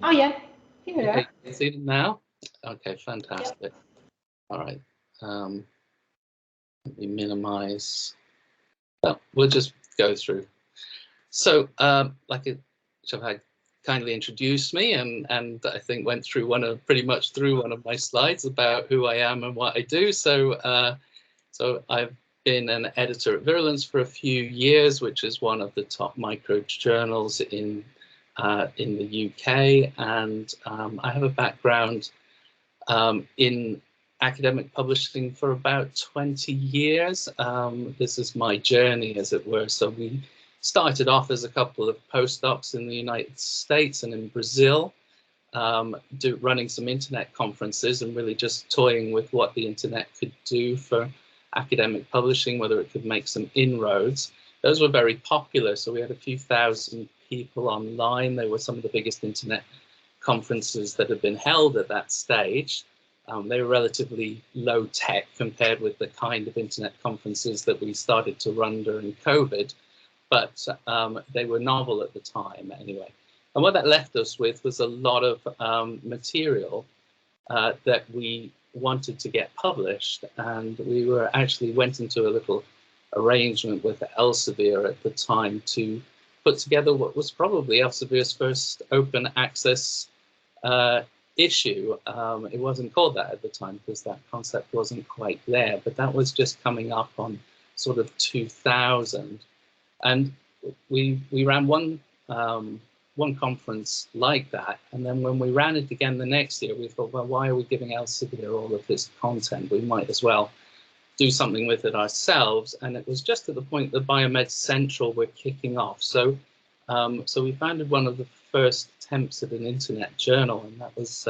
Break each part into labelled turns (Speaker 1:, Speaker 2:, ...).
Speaker 1: Oh yeah, here we are.
Speaker 2: You can see it now? Okay, fantastic.
Speaker 1: Yep.
Speaker 2: All right. Let me minimize. Well, we'll just go through. So, like Shahad kindly introduced me, and I think went through pretty much through one of my slides about who I am and what I do. So, so I've been an editor at Virulence for a few years, which is one of the top micro journals in the UK, and I have a background in academic publishing for about 20 years. This is my journey, as it were. So we started off as a couple of postdocs in the United States and in Brazil, running some internet conferences and really just toying with what the internet could do for academic publishing, whether it could make some inroads. Those were very popular, so we had a few thousand people online. They were some of the biggest internet conferences that had been held at that stage. They were relatively low tech compared with the kind of internet conferences that we started to run during COVID, but they were novel at the time anyway. And what that left us with was a lot of material that we wanted to get published, and we went into a little arrangement with Elsevier at the time to put together what was probably Elsevier's first open access issue. It wasn't called that at the time because that concept wasn't quite there, but that was just coming up on sort of 2000, and we ran one conference like that, and then when we ran it again the next year, we thought, well, why are we giving Elsevier all of this content? We might as well do something with it ourselves. And it was just at the point that Biomed Central were kicking off. So so we founded one of the first attempts at an internet journal, and that was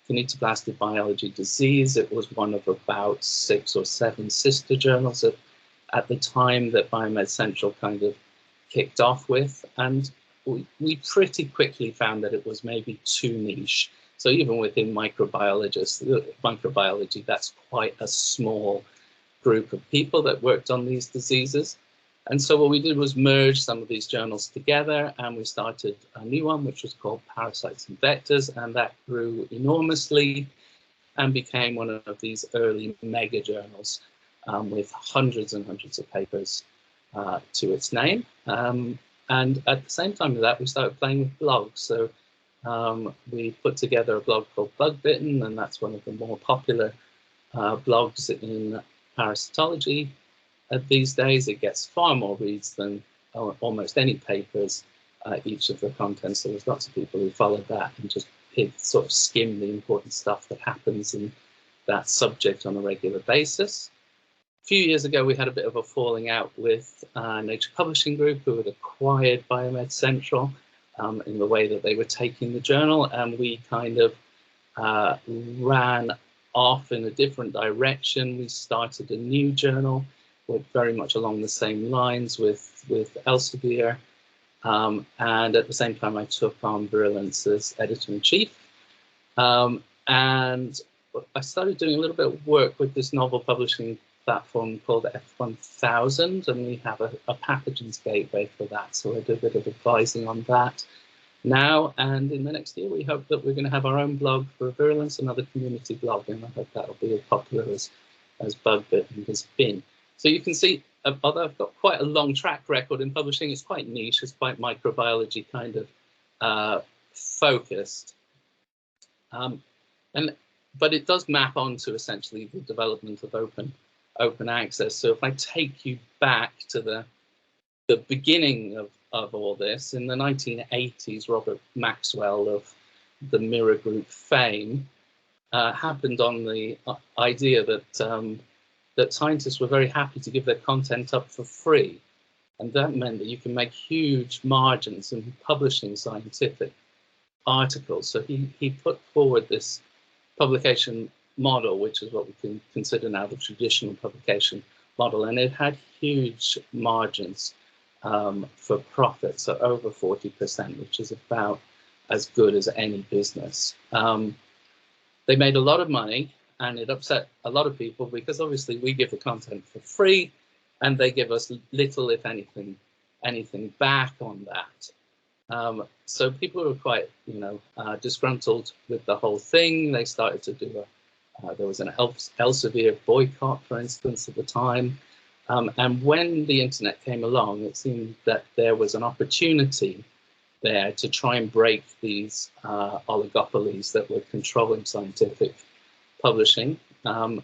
Speaker 2: Kinetoblastic Biology Disease. It was one of about 6 or 7 sister journals at the time that Biomed Central kind of kicked off with. And we pretty quickly found that it was maybe too niche. So even within microbiology, that's quite a small group of people that worked on these diseases. And so what we did was merge some of these journals together, and we started a new one, which was called Parasites and Vectors, and that grew enormously and became one of these early mega journals with hundreds and hundreds of papers to its name. And at the same time with that, we started playing with blogs. So we put together a blog called Bug Bitten, and that's one of the more popular blogs in parasitology. These days, it gets far more reads than almost any papers, each of the contents. So there's lots of people who follow that and just sort of skim the important stuff that happens in that subject on a regular basis. A few years ago, we had a bit of a falling out with Nature Publishing Group, who had acquired Biomed Central in the way that they were taking the journal, and we kind of ran off in a different direction. We started a new journal with very much along the same lines with Elsevier, and at the same time, I took on Virulence as editor-in-chief, and I started doing a little bit of work with this novel publishing platform called F1000, and we have a pathogens gateway for that. So I do a bit of advising on that now, and in the next year, we hope that we're going to have our own blog for Virulence, another community blog, and I hope that'll be as popular as Bug Bitten has been. So you can see, although I've got quite a long track record in publishing, it's quite niche, it's quite microbiology kind of focused. But it does map onto essentially the development of open access. So if I take you back to the beginning of all this, in the 1980s, Robert Maxwell of the Mirror Group fame happened on the idea that scientists were very happy to give their content up for free. And that meant that you can make huge margins in publishing scientific articles. So he put forward this publication model, which is what we can consider now the traditional publication model, and it had huge margins for profit, so over 40%, which is about as good as any business. They made a lot of money, and it upset a lot of people because obviously we give the content for free, and they give us little, if anything back on that. So people were quite, disgruntled with the whole thing. They started to do there was an Elsevier boycott, for instance, at the time. And when the internet came along, it seemed that there was an opportunity there to try and break these oligopolies that were controlling scientific publishing. And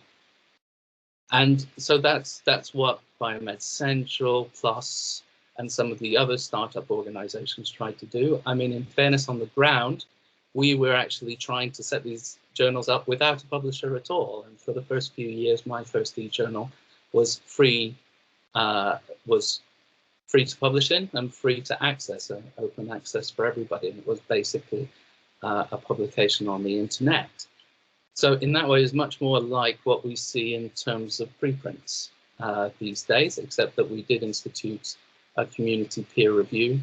Speaker 2: so that's what Biomed Central, PLOS, and some of the other startup organizations tried to do. I mean, in fairness, on the ground, we were actually trying to set these journals up without a publisher at all. And for the first few years, my first e-journal was free to publish in and free to access, open access for everybody. And it was basically a publication on the internet. So in that way, it's much more like what we see in terms of preprints these days, except that we did institute a community peer review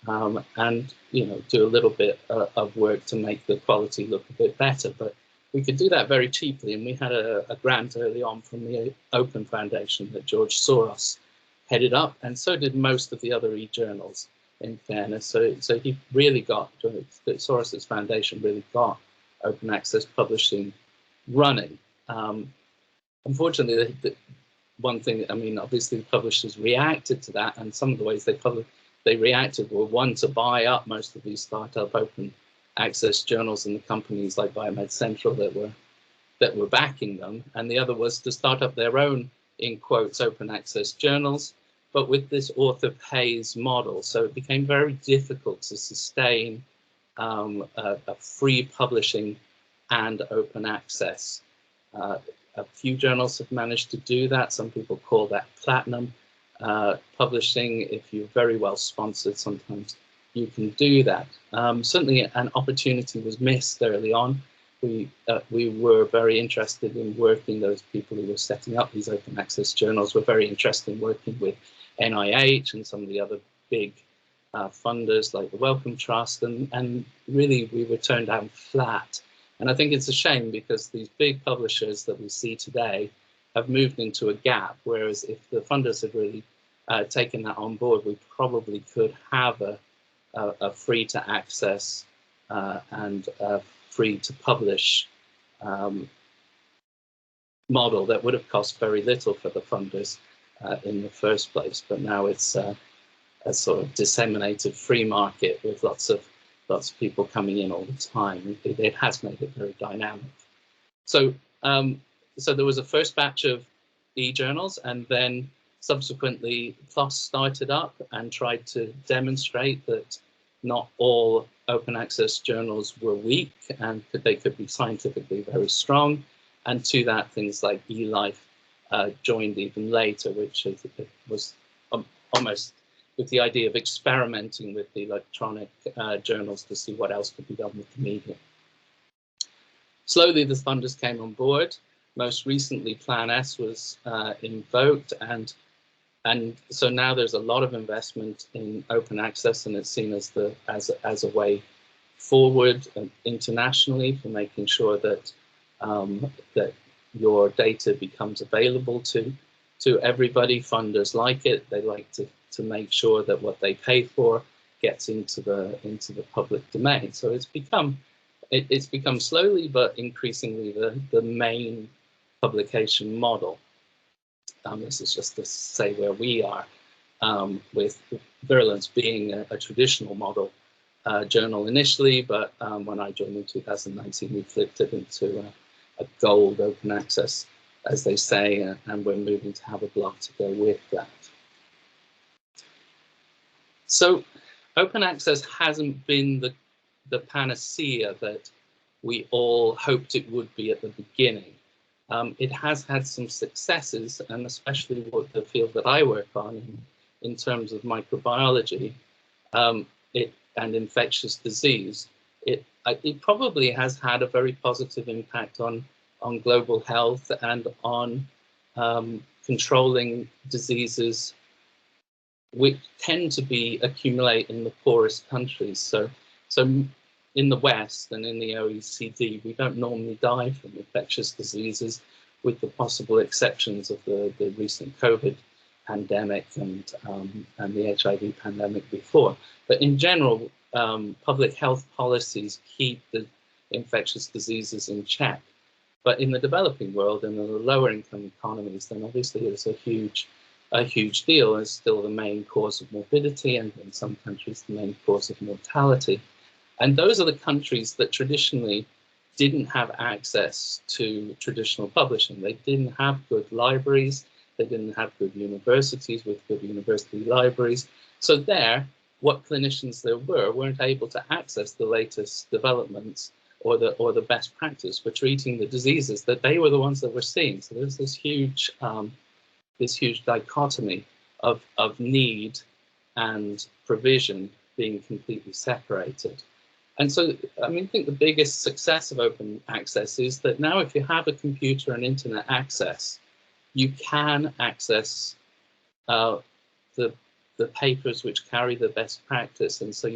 Speaker 2: and do a little bit of work to make the quality look a bit better. But we could do that very cheaply, and we had a grant early on from the Open Foundation that George Soros headed up, and so did most of the other e-journals, in fairness. So he really got, Soros's foundation really got open access publishing running. Unfortunately, the one thing, I mean, obviously the publishers reacted to that, and some of the ways they reacted were, one, to buy up most of these startup open access journals and the companies like Biomed Central that were backing them, and the other was to start up their own, in quotes, open access journals, but with this author pays model. So it became very difficult to sustain a free publishing and open access. A few journals have managed to do that. Some people call that platinum publishing. If you're very well sponsored, sometimes you can do that. Certainly an opportunity was missed early on. We were very interested in working, those people who were setting up these open access journals were very interested in working with NIH and some of the other big funders like the Wellcome Trust, and really we were turned down flat. And I think it's a shame, because these big publishers that we see today have moved into a gap, whereas if the funders had really taken that on board, we probably could have a free to access and free to publish model that would have cost very little for the funders in the first place. But now it's a sort of disseminated free market with lots of people coming in all the time. It has made it very dynamic. So so there was a first batch of e-journals, and then subsequently PLOS started up and tried to demonstrate that not all open access journals were weak and that they could be scientifically very strong. And to that, things like eLife joined even later, which was almost with the idea of experimenting with the electronic journals to see what else could be done with the media. Slowly, the funders came on board. Most recently, Plan S was invoked, and so now there's a lot of investment in open access, and it's seen as a way forward internationally for making sure that that your data becomes available to everybody. Funders like it; they like to make sure that what they pay for gets into the public domain. So it's become slowly but increasingly the main publication model. This is just to say where we are, with Virulence being a traditional model journal initially, but when I joined in 2019, we flipped it into a gold open access, as they say, and we're moving to have a blog to go with that. So open access hasn't been the panacea that we all hoped it would be at the beginning. It has had some successes, and especially with the field that I work on in terms of microbiology and infectious disease. It probably has had a very positive impact on global health and on controlling diseases which tend to accumulate in the poorest countries. So in the West and in the OECD, we don't normally die from infectious diseases, with the possible exceptions of the recent COVID pandemic and the HIV pandemic before. But in general, public health policies keep the infectious diseases in check. But in the developing world and in the lower income economies, then obviously it's a huge deal. It's still the main cause of morbidity, and in some countries the main cause of mortality. And those are the countries that traditionally didn't have access to traditional publishing. They didn't have good libraries. They didn't have good universities with good university libraries. So there, what clinicians there weren't able to access the latest developments or the best practice for treating the diseases that they were the ones that were seeing. So there's this huge dichotomy of need and provision being completely separated. And so, I mean, I think the biggest success of open access is that now if you have a computer and internet access, you can access the papers which carry the best practice. And so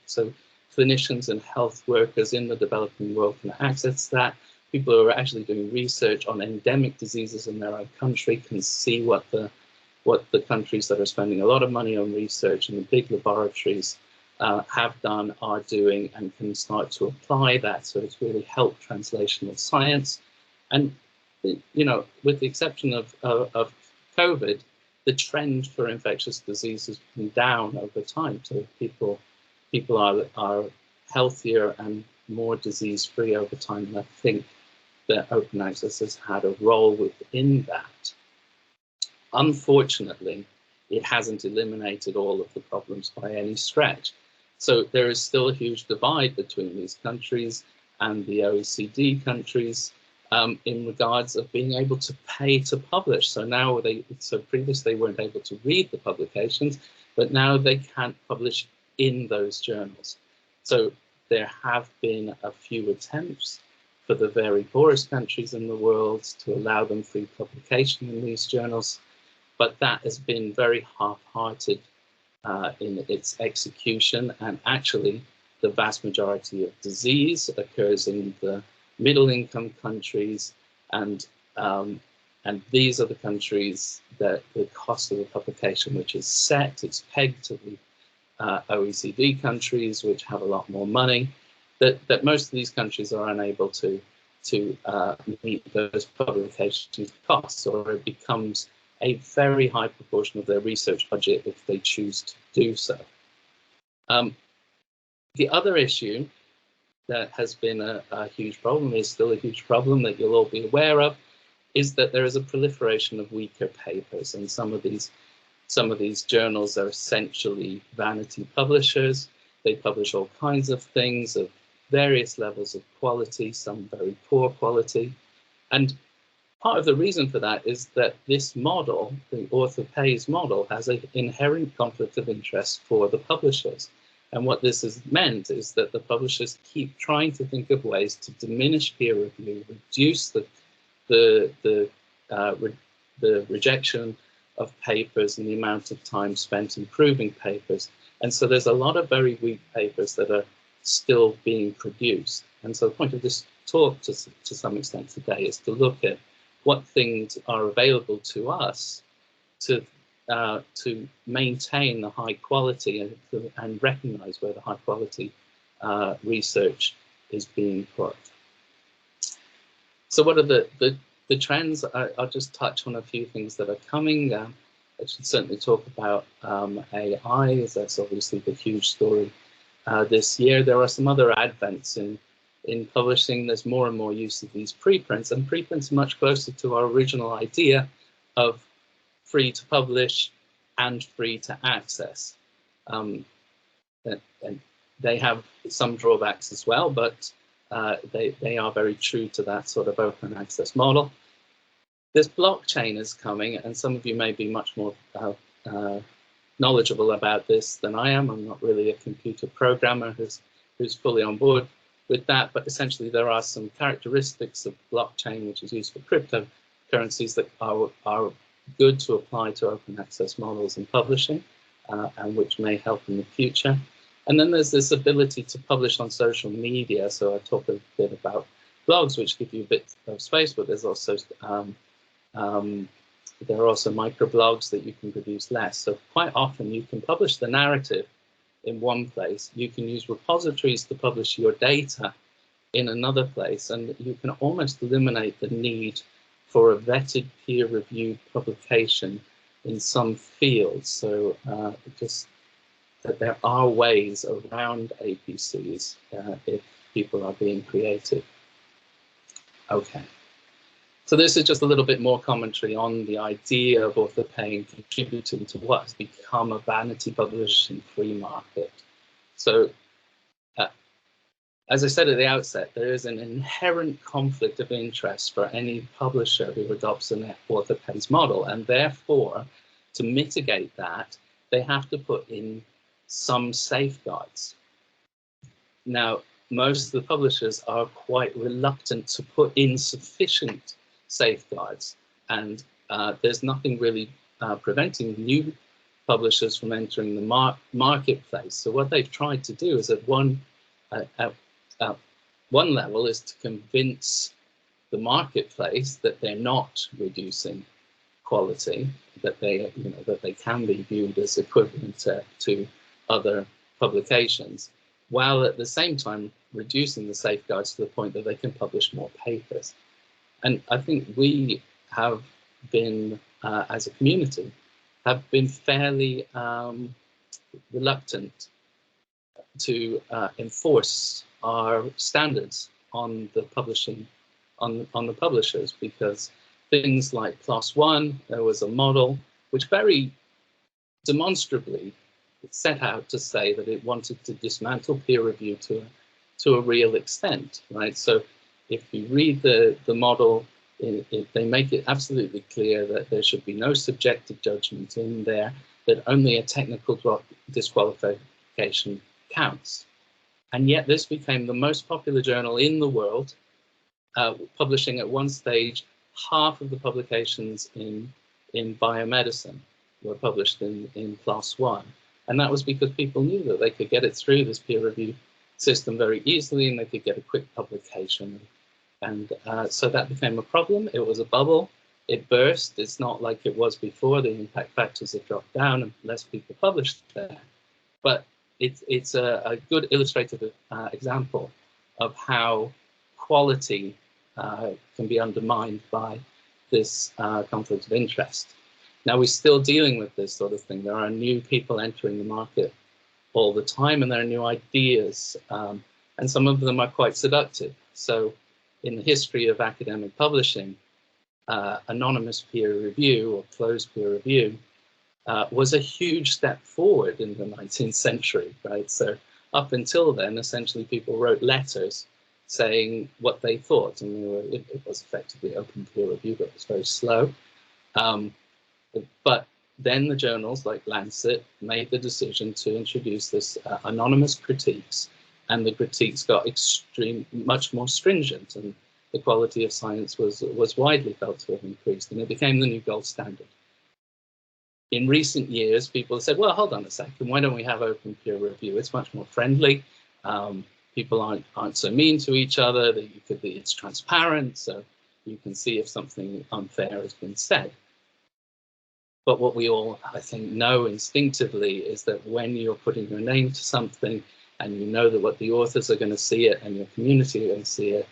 Speaker 2: so clinicians and health workers in the developing world can access that. People who are actually doing research on endemic diseases in their own country can see what the countries that are spending a lot of money on research and the big laboratories have done, are doing, and can start to apply that. So it's really helped translational science. And, you know, with the exception of COVID, the trend for infectious disease has been down over time. So people are healthier and more disease-free over time. And I think that open access has had a role within that. Unfortunately, it hasn't eliminated all of the problems by any stretch. So there is still a huge divide between these countries and the OECD countries in regards of being able to pay to publish. So now previously they weren't able to read the publications, but now they can't publish in those journals. So there have been a few attempts for the very poorest countries in the world to allow them free publication in these journals, but that has been very half-hearted in its execution. And actually, the vast majority of disease occurs in the middle-income countries, and these are the countries that the cost of the publication, which is set, it's pegged to the OECD countries, which have a lot more money, that most of these countries are unable to meet those publication costs, or it becomes a very high proportion of their research budget if they choose to do so. The other issue that has been a huge problem, is still a huge problem that you'll all be aware of, is that there is a proliferation of weaker papers, and some of these journals are essentially vanity publishers. They publish all kinds of things of various levels of quality, some very poor quality. And part of the reason for that is that this model, the author pays model, has an inherent conflict of interest for the publishers. And what this has meant is that the publishers keep trying to think of ways to diminish peer review, reduce the rejection of papers and the amount of time spent improving papers. And so there's a lot of very weak papers that are still being produced. And so the point of this talk to some extent today is to look at what things are available to us to maintain the high quality and recognize where the high quality research is being put. So what are the trends? I'll just touch on a few things that are coming. I should certainly talk about AI, as that's obviously the huge story this year. There are some other advents in publishing. There's more and more use of these preprints, and preprints are much closer to our original idea of free to publish and free to access. And they have some drawbacks as well, but they are very true to that sort of open access model. This blockchain is coming, and some of you may be much more knowledgeable about this than I am. I'm not really a computer programmer who's fully on board with that, but essentially there are some characteristics of blockchain which is used for cryptocurrencies that are good to apply to open access models in publishing, and which may help in the future. And then there's this ability to publish on social media. So I talk a bit about blogs, which give you a bit of space, but there's also there are also microblogs that you can produce less. So quite often you can publish the narrative in one place. You can use repositories to publish your data in another place, and you can almost eliminate the need for a vetted peer-reviewed publication in some fields. So just that there are ways around APCs if people are being creative. Okay. So this is just a little bit more commentary on the idea of author paying contributing to what has become a vanity publishing free market. So as I said at the outset, there is an inherent conflict of interest for any publisher who adopts an author pays model, and therefore, to mitigate that, they have to put in some safeguards. Now, most of the publishers are quite reluctant to put in sufficient safeguards, and there's nothing really preventing new publishers from entering the marketplace. So what they've tried to do is at one level is to convince the marketplace that they're not reducing quality, that they can be viewed as equivalent to other publications, while at the same time reducing the safeguards to the point that they can publish more papers. And I think we have been, as a community, have been fairly reluctant to enforce our standards on the publishing, on the publishers, because things like PLOS One, there was a model which very demonstrably set out to say that it wanted to dismantle peer review to a real extent, right? So if you read the model, they make it absolutely clear that there should be no subjective judgment in there, that only a technical disqualification counts. And yet this became the most popular journal in the world, publishing at one stage half of the publications in biomedicine were published in PLOS One. And that was because people knew that they could get it through this peer review system very easily, and they could get a quick publication. And so that became a problem. It was a bubble. It burst. It's not like it was before. The impact factors have dropped down and less people published there. But it's a good illustrative example of how quality can be undermined by this conflict of interest. Now, we're still dealing with this sort of thing. There are new people entering the market all the time, and there are new ideas, and some of them are quite seductive. So in the history of academic publishing, anonymous peer review or closed peer review was a huge step forward in the 19th century, right? So up until then, essentially people wrote letters saying what they thought, and it was effectively open peer review, but it was very slow. But then the journals like Lancet made the decision to introduce this anonymous critiques, and the critiques got much more stringent, and the quality of science was widely felt to have increased, and it became the new gold standard. In recent years, people have said, well, hold on a second, why don't we have open peer review? It's much more friendly. People aren't so mean to each other. It's transparent, so you can see if something unfair has been said. But what we all, I think, know instinctively is that when you're putting your name to something and you know that what the authors are going to see it and your community are going to see it,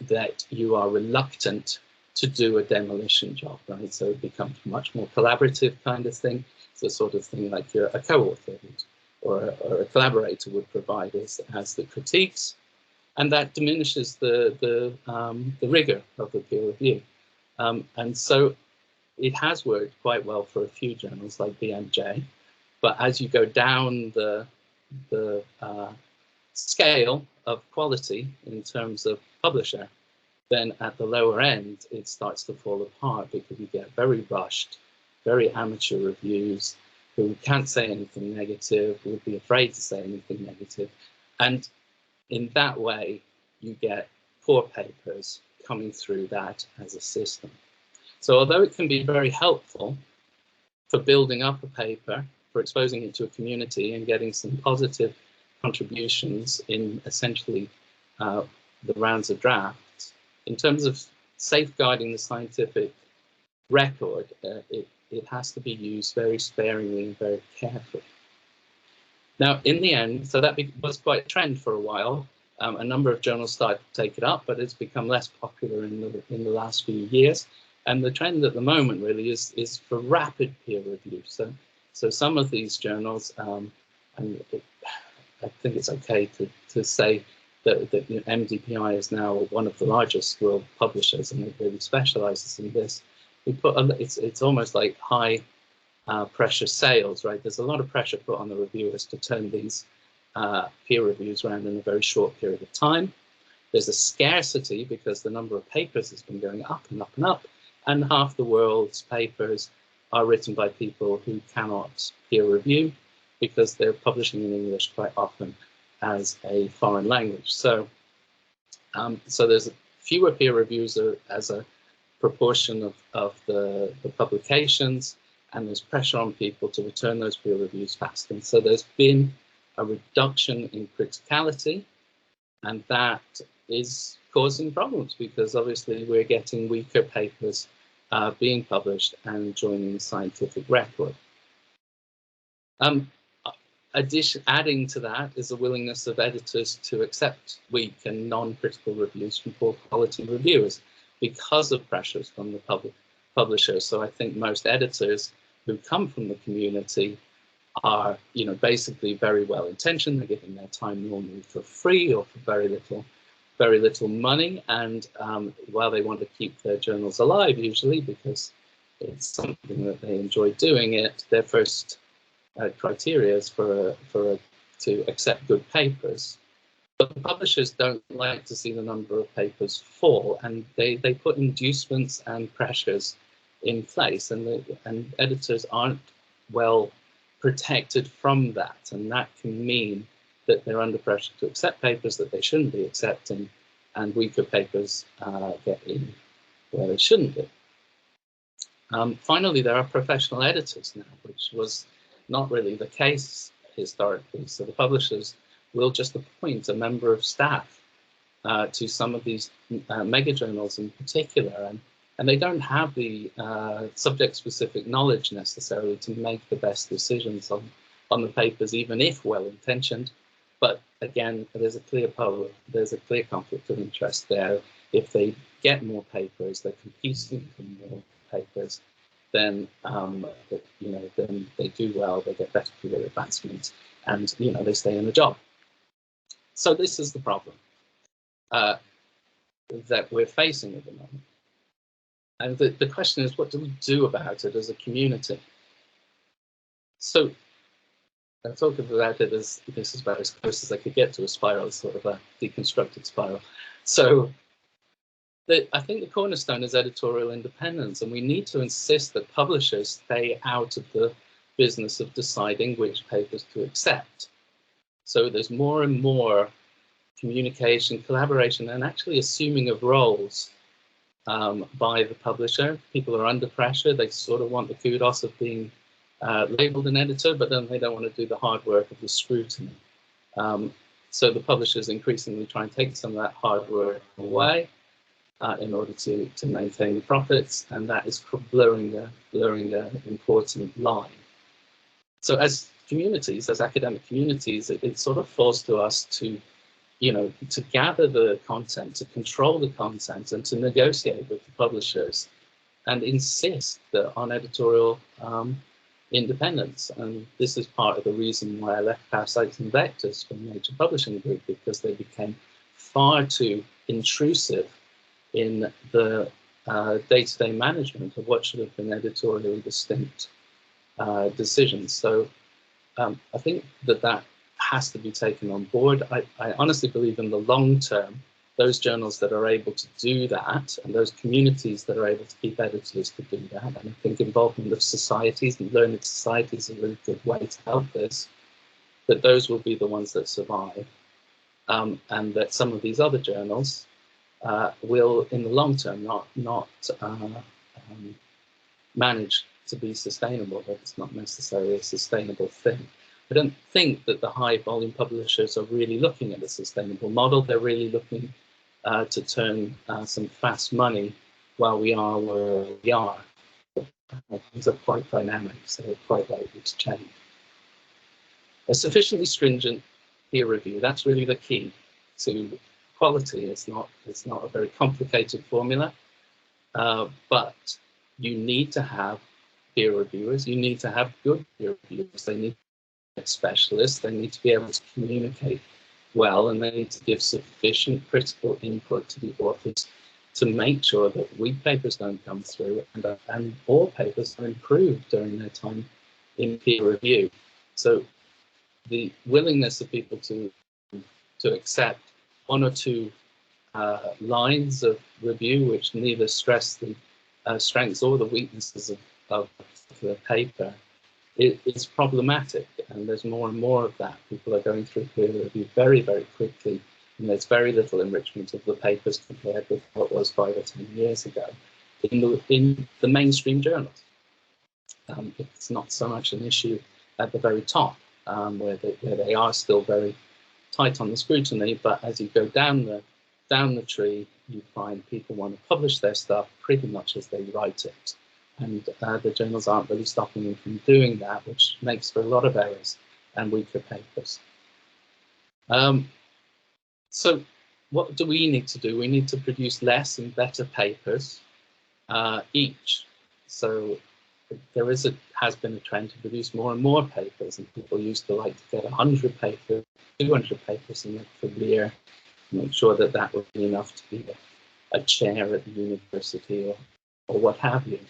Speaker 2: that you are reluctant to do a demolition job, right? So it becomes a much more collaborative kind of thing. It's the sort of thing like a co-author or a collaborator would provide as the critiques, and that diminishes the rigor of the peer review. And so it has worked quite well for a few journals like BMJ, but as you go down the scale of quality in terms of publisher, then at the lower end, it starts to fall apart because you get very rushed, very amateur reviews who can't say anything negative, would be afraid to say anything negative. And in that way, you get poor papers coming through that as a system. So although it can be very helpful for building up a paper, for exposing it to a community and getting some positive contributions in essentially the rounds of drafts, in terms of safeguarding the scientific record, it has to be used very sparingly and very carefully. Now, in the end, so that was quite a trend for a while. A number of journals started to take it up, but it's become less popular in the last few years. And the trend at the moment really is for rapid peer review. So some of these journals, and I think it's okay to say that MDPI is now one of the largest world publishers, and it really specializes in this. We put it's almost like high pressure sales, right? There's a lot of pressure put on the reviewers to turn these peer reviews around in a very short period of time. There's a scarcity because the number of papers has been going up and up and up, and half the world's papers are written by people who cannot peer review because they're publishing in English quite often as a foreign language. So, so there's fewer peer reviews as a proportion of the publications, and there's pressure on people to return those peer reviews fast. And so there's been a reduction in criticality, and that is causing problems because obviously we're getting weaker papers being published and joining the scientific record. Adding to that is a willingness of editors to accept weak and non-critical reviews from poor quality reviewers because of pressures from the publishers. So I think most editors who come from the community are, basically very well intentioned. They're giving their time normally for free or for very little money. And while they want to keep their journals alive, usually because it's something that they enjoy doing it, their first criteria is to accept good papers. But the publishers don't like to see the number of papers fall, and they put inducements and pressures in place, and editors aren't well protected from that, and that can mean that they're under pressure to accept papers that they shouldn't be accepting, and weaker papers get in where they shouldn't be. Finally, there are professional editors now, which was not really the case historically. So the publishers will just appoint a member of staff to some of these mega journals in particular, and they don't have the subject-specific knowledge necessarily to make the best decisions on the papers, even if well-intentioned. But again, there's a clear conflict of interest there. If they get more papers, they're competing for more papers, then then they do well, they get better career advancement, and they stay in the job. So this is the problem that we're facing at the moment. And the question is, what do we do about it as a community? So I talk about it as, this is about as close as I could get to a spiral, sort of a deconstructed spiral. So I think the cornerstone is editorial independence, and we need to insist that publishers stay out of the business of deciding which papers to accept. So there's more and more communication, collaboration, and actually assuming of roles by the publisher. People are under pressure. They sort of want the kudos of being labeled an editor, but then they don't want to do the hard work of the scrutiny. So the publishers increasingly try and take some of that hard work away in order to maintain the profits, and that is blurring the important line. So as communities, as academic communities, it sort of falls to us to gather the content, to control the content, and to negotiate with the publishers and insist on editorial independence. And this is part of the reason why I left Parasites and Vectors from Major Publishing Group, because they became far too intrusive in the day-to-day management of what should have been editorially distinct decisions. So I think that has to be taken on board. I honestly believe in the long term, those journals that are able to do that, and those communities that are able to keep editors to do that, and I think involvement of societies and learned societies is a really good way to help this, that those will be the ones that survive, and that some of these other journals will, in the long term, not manage to be sustainable. That it's not necessarily a sustainable thing. I don't think that the high volume publishers are really looking at a sustainable model. They're really looking to turn some fast money while we are where we are. Things are quite dynamic, so they're quite likely to change. A sufficiently stringent peer review, that's really the key to quality. It's not a very complicated formula, but you need to have peer reviewers. You need to have good peer reviewers. They need to be specialists. They need to be able to communicate well, and they need to give sufficient critical input to the authors to make sure that weak papers don't come through and all papers are improved during their time in peer review. So the willingness of people to accept one or two lines of review which neither stress the strengths or the weaknesses of the paper is problematic, and there's more and more of that. People are going through peer review very, very quickly, and there's very little enrichment of the papers compared with what was 5 or 10 years ago in the mainstream journals. It's not so much an issue at the very top, where they are still very tight on the scrutiny, but as you go down the tree, you find people want to publish their stuff pretty much as they write it. And the journals aren't really stopping them from doing that, which makes for a lot of errors and weaker papers. So what do we need to do? We need to produce less and better papers each. So there has been a trend to produce more and more papers, and people used to like to get 100 papers, 200 papers in their career, make sure that that would be enough to be a chair at the university or what have you.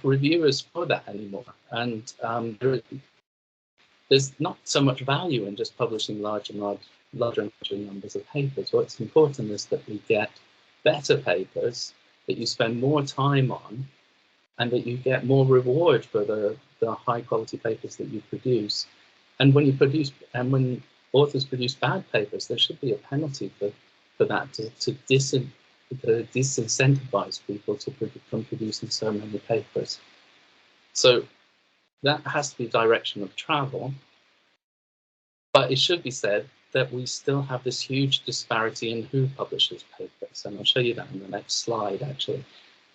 Speaker 2: Reviewers for that anymore, and there's not so much value in just publishing larger and larger numbers of papers. What's important is that we get better papers that you spend more time on, and that you get more reward for the high quality papers that you produce. And when when authors produce bad papers, there should be a penalty for that to disincentivize people from producing so many papers. So that has to be direction of travel. But it should be said that we still have this huge disparity in who publishes papers. And I'll show you that in the next slide, actually.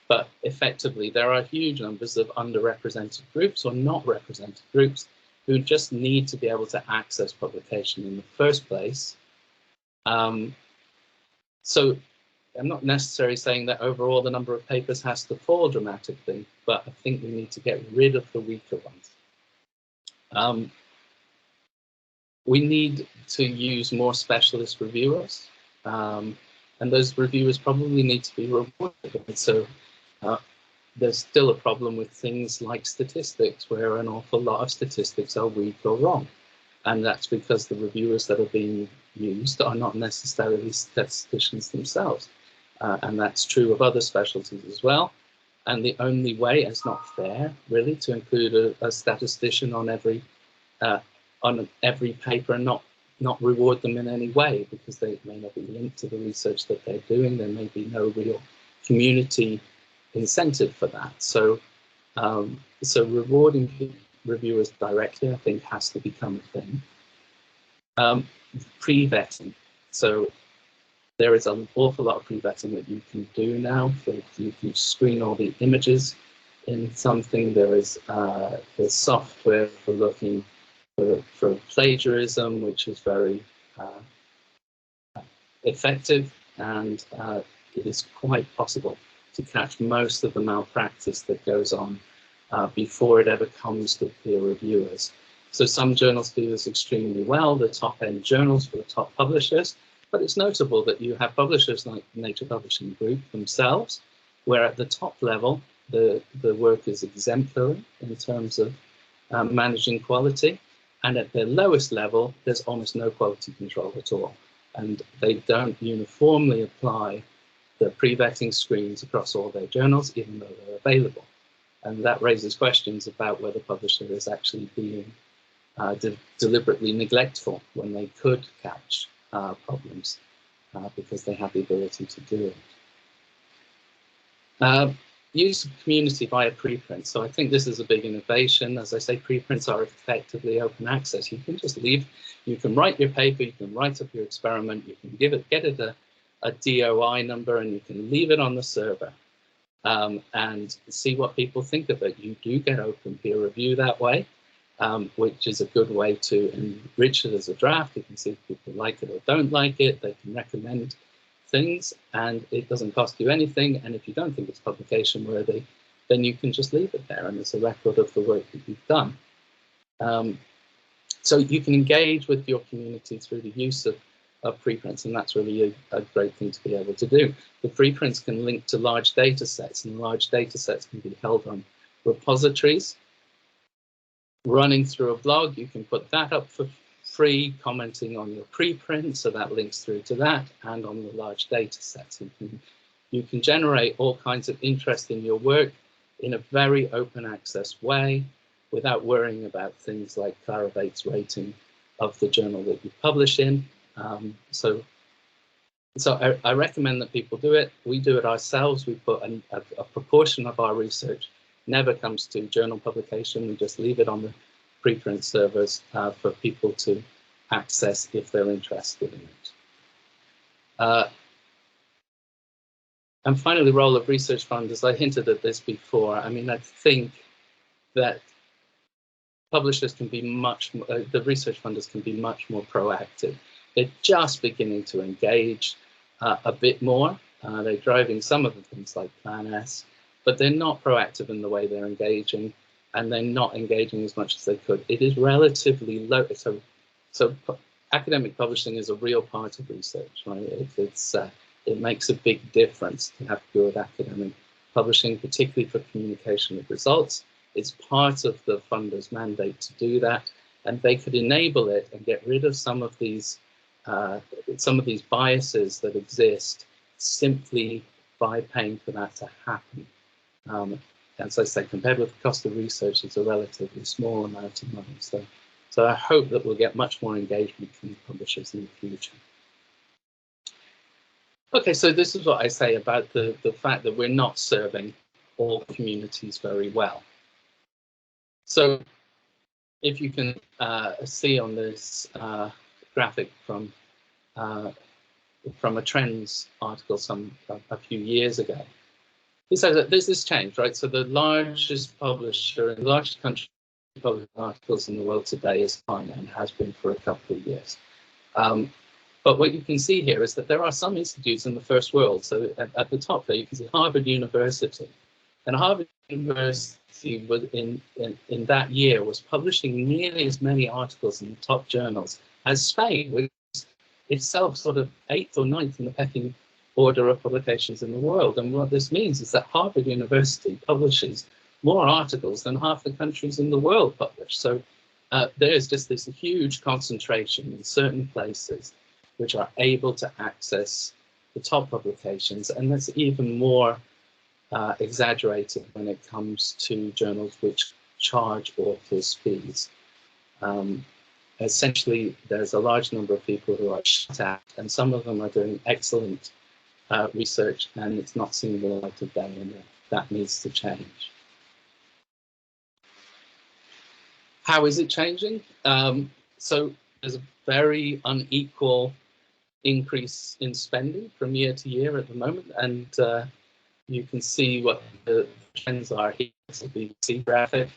Speaker 2: But effectively, there are huge numbers of underrepresented groups or not represented groups who just need to be able to access publication in the first place. So I'm not necessarily saying that overall the number of papers has to fall dramatically, but I think we need to get rid of the weaker ones. We need to use more specialist reviewers, and those reviewers probably need to be rewarded. So there's still a problem with things like statistics, where an awful lot of statistics are weak or wrong. And that's because the reviewers that are being used are not necessarily statisticians themselves. And that's true of other specialties as well. And the only way, it's not fair, really, to include a statistician on every paper and not reward them in any way, because they may not be linked to the research that they're doing. There may be no real community incentive for that. So rewarding reviewers directly, I think, has to become a thing. Pre-vetting. So there is an awful lot of pre-vetting that you can do now. You can screen all the images in something. There is there's software for looking for plagiarism, which is very effective, and it is quite possible to catch most of the malpractice that goes on before it ever comes to peer reviewers. So some journals do this extremely well, the top-end journals for the top publishers, but it's notable that you have publishers like Nature Publishing Group themselves, where at the top level, the work is exemplary in terms of managing quality, and at the lowest level, there's almost no quality control at all. And they don't uniformly apply the pre-vetting screens across all their journals, even though they're available. And that raises questions about whether publisher is actually being deliberately neglectful when they could catch problems because they have the ability to do it. Use of community via preprints. So I think this is a big innovation. As I say, preprints are effectively open access. You can just leave, you can write your paper, you can write up your experiment, you can get it a DOI number, and you can leave it on the server. and see what people think of it. You do get open peer review that way, which is a good way to enrich it as a draft. You can see if people like it or don't like it. They can recommend things, and it doesn't cost you anything. And if you don't think it's publication worthy, then you can just leave it there, and it's a record of the work that you've done. So you can engage with your community through the use of preprints, and that's really a great thing to be able to do. The preprints can link to large data sets, and large data sets can be held on repositories. Running through a blog, you can put that up for free, commenting on your preprint, so that links through to that, and on the large data sets. You can generate all kinds of interest in your work in a very open access way, without worrying about things like Clarivate's rating of the journal that you publish in. So I recommend that people do it. We do it ourselves. We put a proportion of our research never comes to journal publication. We just leave it on the preprint servers for people to access if they're interested in it. And finally, the role of research funders. I hinted at this before. I mean, I think that publishers can be much more, the research funders can be much more proactive. They're just beginning to engage a bit more. They're driving some of the things like Plan S, but they're not proactive in the way they're engaging, and they're not engaging as much as they could. It is relatively low. So academic publishing is a real part of research, right? It makes a big difference to have good academic publishing, particularly for communication of results. It's part of the funder's mandate to do that, and they could enable it and get rid of some of these biases that exist simply by paying for that to happen. As I say, compared with the cost of research, it's a relatively small amount of money. So I hope that we'll get much more engagement from publishers in the future. Okay, so this is what I say about the fact that we're not serving all communities very well. So if you can see on this graphic from a Trends article a few years ago, it says that this has changed, right? So the largest publisher and the largest country publishing articles in the world today is China, and has been for a couple of years. But what you can see here is that there are some institutes in the first world. So at the top there, you can see Harvard University. And Harvard University was in that year was publishing nearly as many articles in the top journals as Spain, which is itself sort of 8th or 9th in the pecking order of publications in the world. And what this means is that Harvard University publishes more articles than half the countries in the world publish. So there's just this huge concentration in certain places which are able to access the top publications, and that's even more exaggerated when it comes to journals which charge authors fees. Essentially, there's a large number of people who are shut out, and some of them are doing excellent research, and it's not seeing the light of day, and that needs to change. How is it changing? So there's a very unequal increase in spending from year to year at the moment, and you can see what the trends are here. It's a BBC graphic,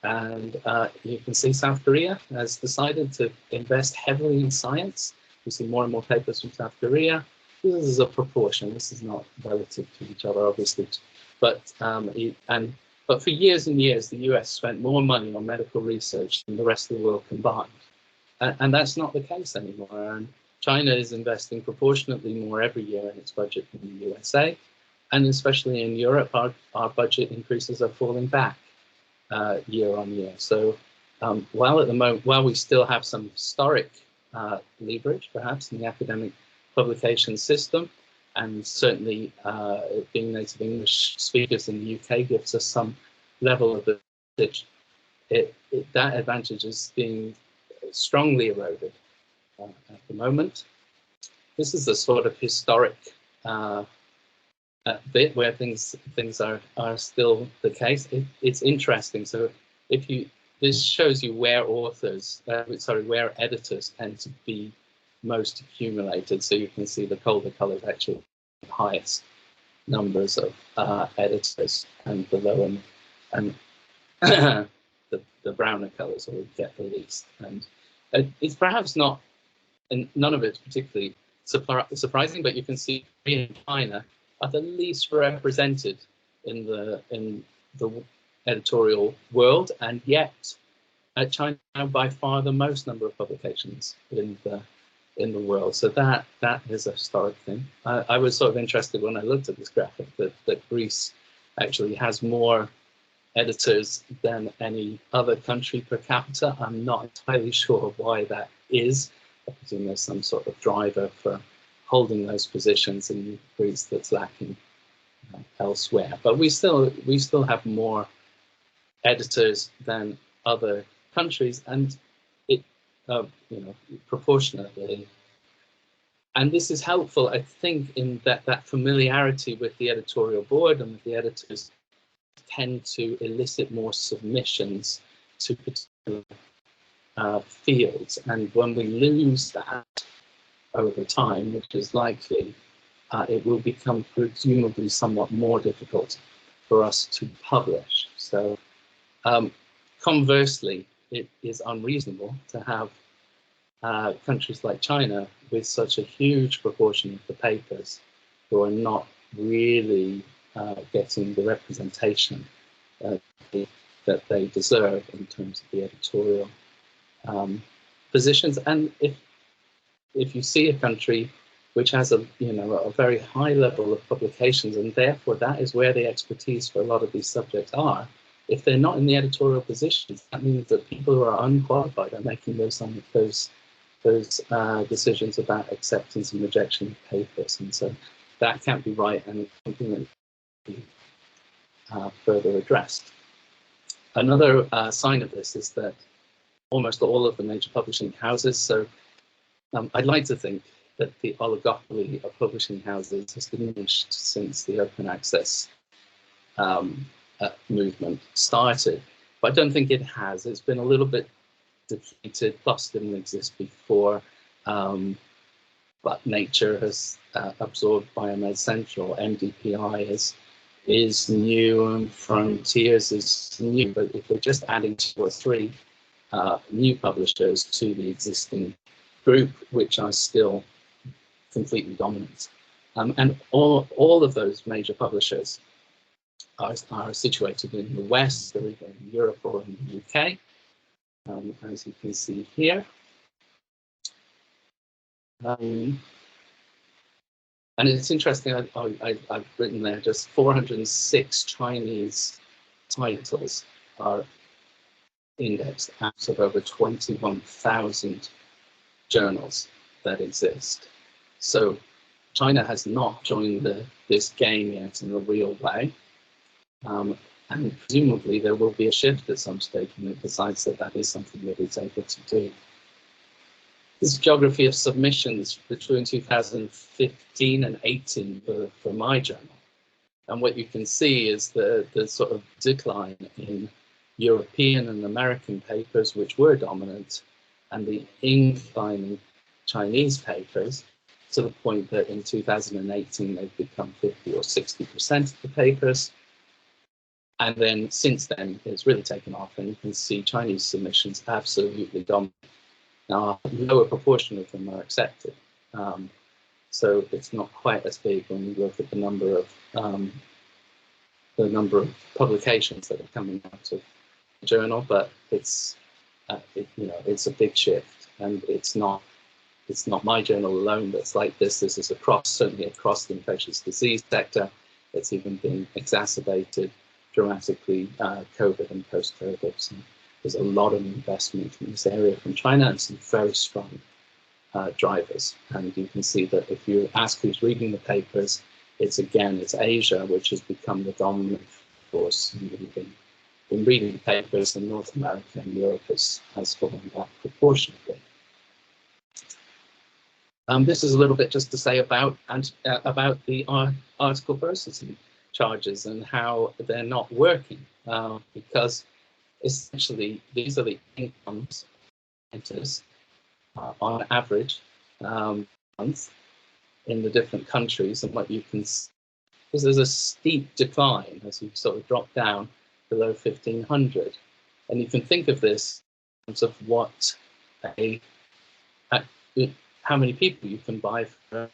Speaker 2: and you can see South Korea has decided to invest heavily in science. We see more and more papers from South Korea. This is a proportion. This is not relative to each other, obviously, but for years and years, the US spent more money on medical research than the rest of the world combined, and that's not the case anymore. And China is investing proportionately more every year in its budget than the USA, and especially in Europe, our budget increases are falling back year on year. So while we still have some historic leverage, perhaps, in the academic publication system, and certainly being native English speakers in the UK gives us some level of advantage, that advantage is being strongly eroded at the moment. This is a sort of historic bit where things are still the case. It's interesting. So this shows you where where editors tend to be most accumulated. So you can see the colder colors actually highest numbers of editors, and below and the browner colors will get the least. And it's perhaps not, and none of it's particularly surprising, but you can see Korea and China are the least represented in the editorial world, and yet China by far the most number of publications in the world. So that is a historic thing. I was sort of interested when I looked at this graphic that Greece actually has more editors than any other country per capita. I'm not entirely sure why that is. I presume there's some sort of driver for holding those positions in Greece that's lacking elsewhere. But we still have more editors than other countries, and it proportionately. And this is helpful, I think, in that familiarity with the editorial board and with the editors tend to elicit more submissions to particular fields. And when we lose that over time, which is likely, it will become presumably somewhat more difficult for us to publish. So conversely, it is unreasonable to have countries like China with such a huge proportion of the papers who are not really getting the representation that they deserve in terms of the editorial positions. And if you see a country which has a very high level of publications, and therefore that is where the expertise for a lot of these subjects are, if they're not in the editorial positions, that means that people who are unqualified are making those decisions about acceptance and rejection of papers, and so that can't be right, and something that be further addressed. Another sign of this is that almost all of the major publishing houses, so I'd like to think that the oligopoly of publishing houses has diminished since the open access movement started, but I don't think it has. It's been a little bit depleted, plus didn't exist before, but Nature has absorbed Biomed Central. MDPI is new, and Frontiers is new, but if we're just adding 2 or 3 new publishers to the existing group, which are still completely dominant, and all of those major publishers are situated in the West, or either in Europe or in the UK, as you can see here. And it's interesting, I've written there just 406 Chinese titles are indexed out of over 21,000 journals that exist. So China has not joined this game yet in a real way. And presumably there will be a shift at some stage when it decides that that is something that it's able to do. This geography of submissions between 2015 and 18 for my journal. And what you can see is the sort of decline in European and American papers, which were dominant, and the incline in Chinese papers, to the point that in 2018 they've become 50 or 60% of the papers. And then since then, it's really taken off, and you can see Chinese submissions absolutely dominant. Now, a lower proportion of them are accepted, so it's not quite as big when you look at the number of publications that are coming out of the journal. But it's it's a big shift, and it's not my journal alone that's like this. This is certainly across the infectious disease sector. It's even been exacerbated dramatically, COVID and post-COVID. So there's a lot of investment in this area from China, and some very strong drivers. And you can see that if you ask who's reading the papers, it's Asia, which has become the dominant force. And we've been reading papers in North America, and Europe has fallen back proportionately. This is a little bit just to say about the article processing charges and how they're not working, because essentially these are the incomes enters on average month in the different countries, and what you can see because there's a steep decline as you sort of drop down below 1500. And you can think of this in terms of what how many people you can buy for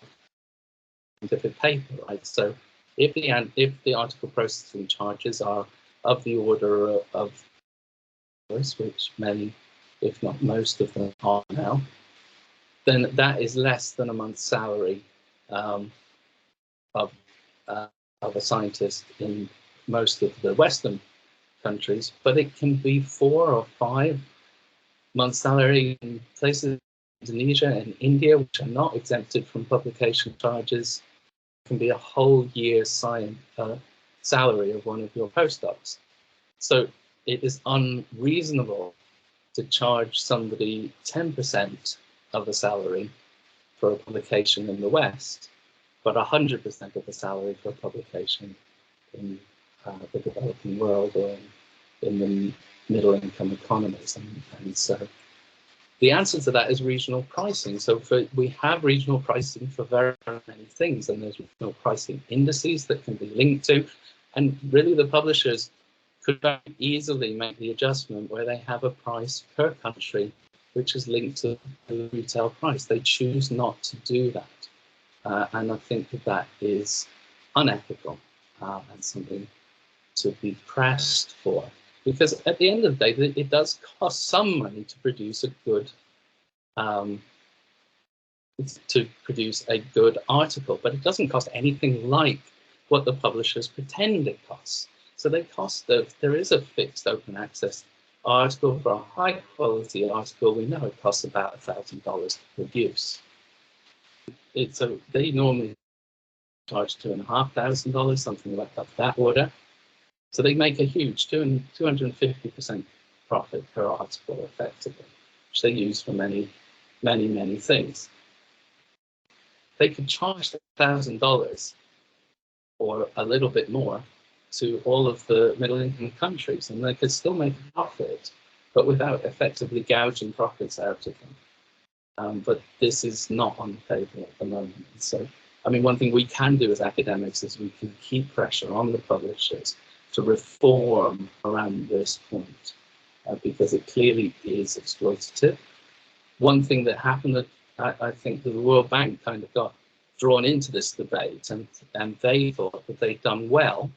Speaker 2: scientific paper, right? So if the article processing charges are of the order of which many, if not most of them are now, then that is less than a month's salary of a scientist in most of the Western countries, but it can be 4 or 5 months' salary in places like Indonesia and India, which are not exempted from publication charges. It can be a whole year's salary of one of your postdocs. So it is unreasonable to charge somebody 10% of the salary for a publication in the West, but 100% of the salary for a publication in the developing world or in the middle-income economies. And so the answer to that is regional pricing. So we have regional pricing for very, very many things, and there's regional pricing indices that can be linked to. And really the publishers could very easily make the adjustment where they have a price per country which is linked to the retail price. They choose not to do that. And I think that is unethical and something to be pressed for. Because at the end of the day, it does cost some money to produce a good article, but it doesn't cost anything like what the publishers pretend it costs. So they cost there is a fixed open access article. For a high quality article, we know it costs about $1,000 to produce. They normally charge $2,500, something like that order. So they make a huge 250% profit per article effectively, which they use for many, many, many things. They could charge $1,000 or a little bit more to all of the middle-income countries, and they could still make a profit, but without effectively gouging profits out of them. But this is not on the table at the moment. So, I mean, one thing we can do as academics is we can keep pressure on the publishers to reform around this point, because it clearly is exploitative. One thing that happened, I think the World Bank kind of got drawn into this debate, and they thought that they'd done well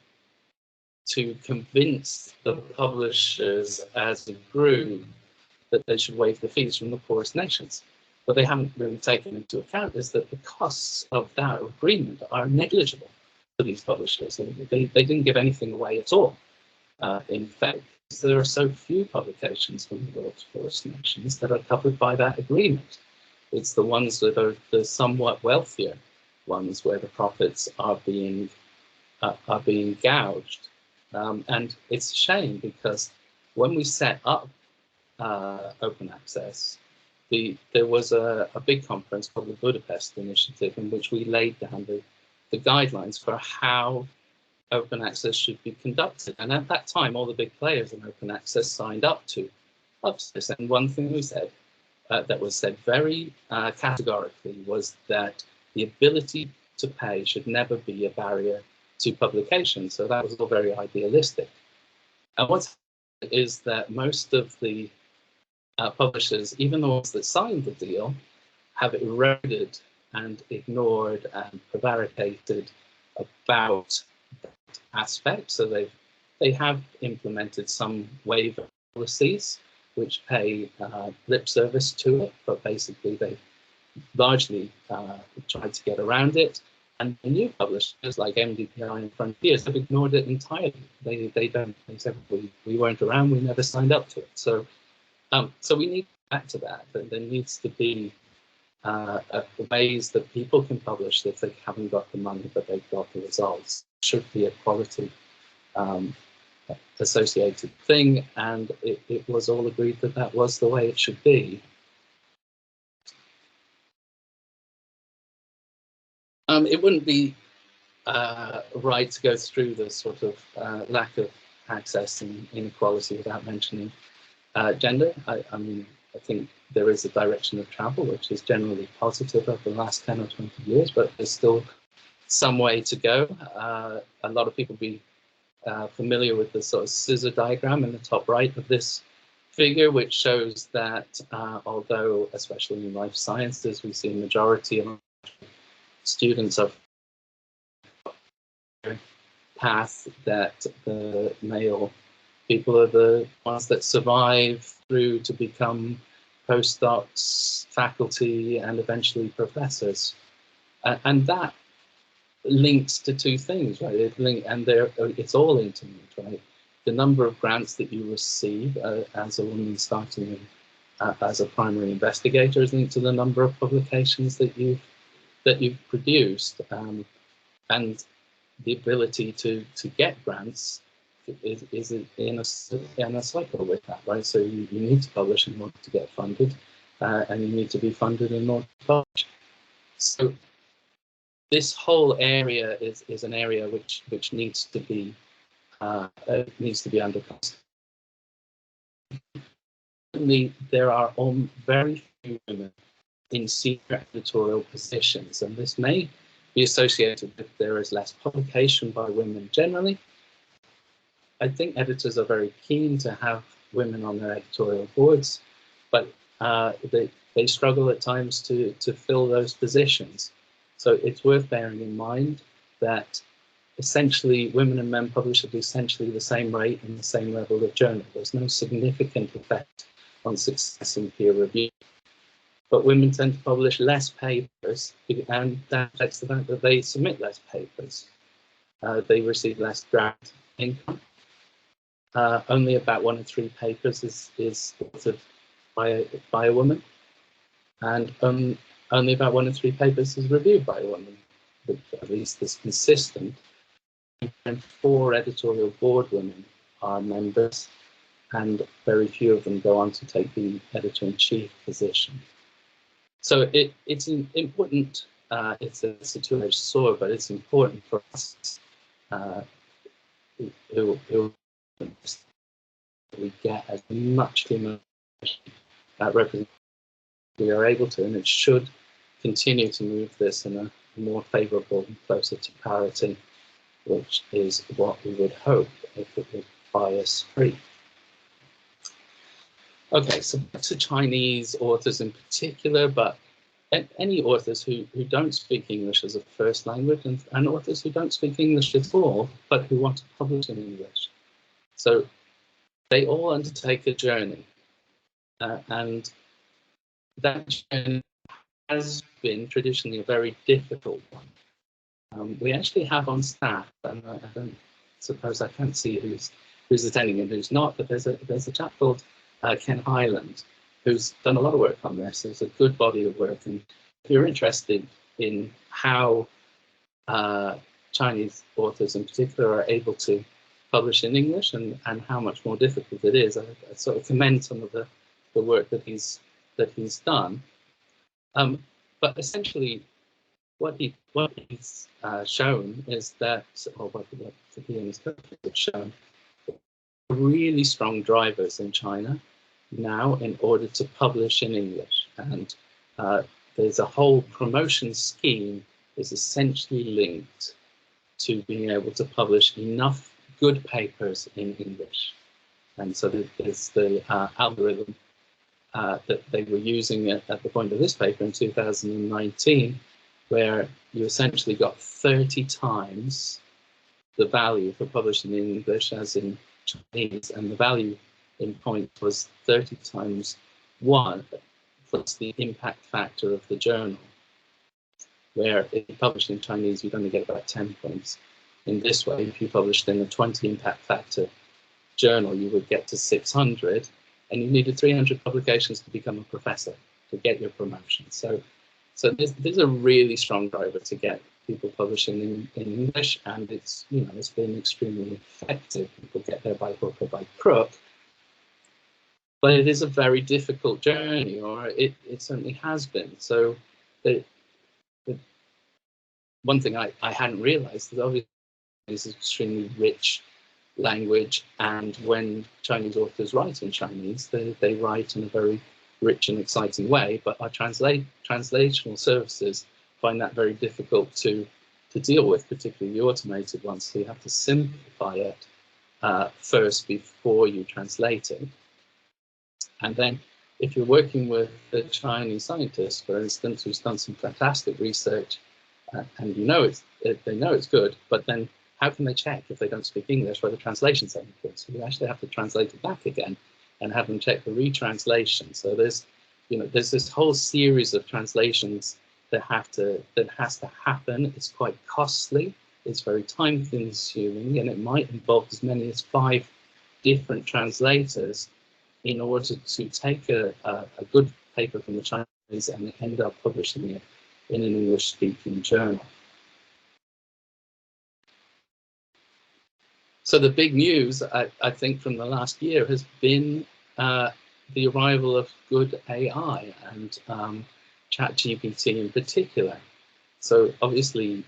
Speaker 2: to convince the publishers as a group that they should waive the fees from the poorest nations. What they haven't really taken into account is that the costs of that agreement are negligible to these publishers. They didn't give anything away at all. In fact, there are so few publications from the world's poorest nations that are covered by that agreement. It's the ones that are the somewhat wealthier ones where the profits are being gouged. And it's a shame, because when we set up open access, there was a big conference called the Budapest Initiative, in which we laid down the guidelines for how open access should be conducted. And at that time, all the big players in open access signed up to this. And one thing we said that was said very categorically was that the ability to pay should never be a barrier to publication. So that was all very idealistic. And what's happened is that most of the publishers, even the ones that signed the deal, have eroded and ignored and prevaricated about that aspect. So they have implemented some waiver policies which pay lip service to it, but basically they've largely tried to get around it. And the new publishers like MDPI and Frontiers have ignored it entirely. They said we weren't around, we never signed up to it. So we need to get back to that. There needs to be ways that people can publish if they haven't got the money, but they've got the results. It should be a quality associated thing, and it was all agreed that that was the way it should be. It wouldn't be right to go through the sort of lack of access and inequality without mentioning gender. I mean, I think there is a direction of travel which is generally positive over the last 10 or 20 years, but there's still some way to go. A lot of people be familiar with the sort of scissor diagram in the top right of this figure, which shows that although, especially in life sciences, we see a majority of students of path, that the male people are the ones that survive through to become postdocs, faculty, and eventually professors. And that links to two things, right? It's all interlinked, right? The number of grants that you receive as a woman starting as a primary investigator is linked to the number of publications that you've produced, and the ability to get grants is in a cycle with that, right? So you need to publish in order to get funded, and you need to be funded in order to publish. So this whole area is an area which needs to be under control. There are very few women in senior editorial positions, and this may be associated with there is less publication by women generally. I think editors are very keen to have women on their editorial boards, but they struggle at times to fill those positions. So it's worth bearing in mind that essentially women and men publish at essentially the same rate and the same level of journal. There's no significant effect on success in peer review. But women tend to publish less papers, and that affects the fact that they submit less papers. They receive less grant income. Only about 1 in 3 papers is authored by a woman, and only about 1 in 3 papers is reviewed by a woman, which at least is consistent. And 4 editorial board women are members, and very few of them go on to take the editor-in-chief position. So it's important. It's a two-edged sword, but it's important for us who we get as much female representation we are able to, and it should continue to move this in a more favourable and closer to parity, which is what we would hope if it was bias-free. Okay, so back to Chinese authors in particular, but any authors who don't speak English as a first language, and authors who don't speak English at all, but who want to publish in English. So they all undertake a journey, and that journey has been traditionally a very difficult one. We actually have on staff, and I don't suppose I can't see who's attending and who's not, but there's a chap called Ken Highland, who's done a lot of work on this. There's a good body of work, and if you're interested in how Chinese authors in particular are able to publish in English and how much more difficult it is, I sort of commend some of the work that he's done. But essentially, what he's shown is that, or what he and his co-authors have shown, really strong drivers in China now in order to publish in English, and there's a whole promotion scheme is essentially linked to being able to publish enough good papers in English. And so there's the algorithm that they were using at the point of this paper in 2019, where you essentially got 30 times the value for publishing in English as in Chinese, and the value in point was 30 times 1 plus the impact factor of the journal, where if you published in Chinese, you'd only get about 10 points. In this way, if you published in a 20 impact factor journal, you would get to 600, and you needed 300 publications to become a professor to get your promotion. So there's a really strong driver to get people publishing in English, and it's been extremely effective. People get there by hook or by crook, but it is a very difficult journey, or it certainly has been. So the one thing I hadn't realized is obviously it's an extremely rich language, and when Chinese authors write in Chinese, they write in a very rich and exciting way, but our translational services find that very difficult to to deal with, particularly the automated ones. So you have to simplify it first before you translate it. And then if you're working with a Chinese scientist, for instance, who's done some fantastic research, and you know they know it's good, but then how can they check if they don't speak English whether translation's any good? So you actually have to translate it back again and have them check the retranslation. So there's this whole series of translations that has to happen. It's quite costly. It's very time consuming, and it might involve as many as 5 different translators in order to take a good paper from the Chinese and end up publishing it in an English-speaking journal. So the big news, I think, from the last year has been the arrival of good AI and ChatGPT in particular. So obviously,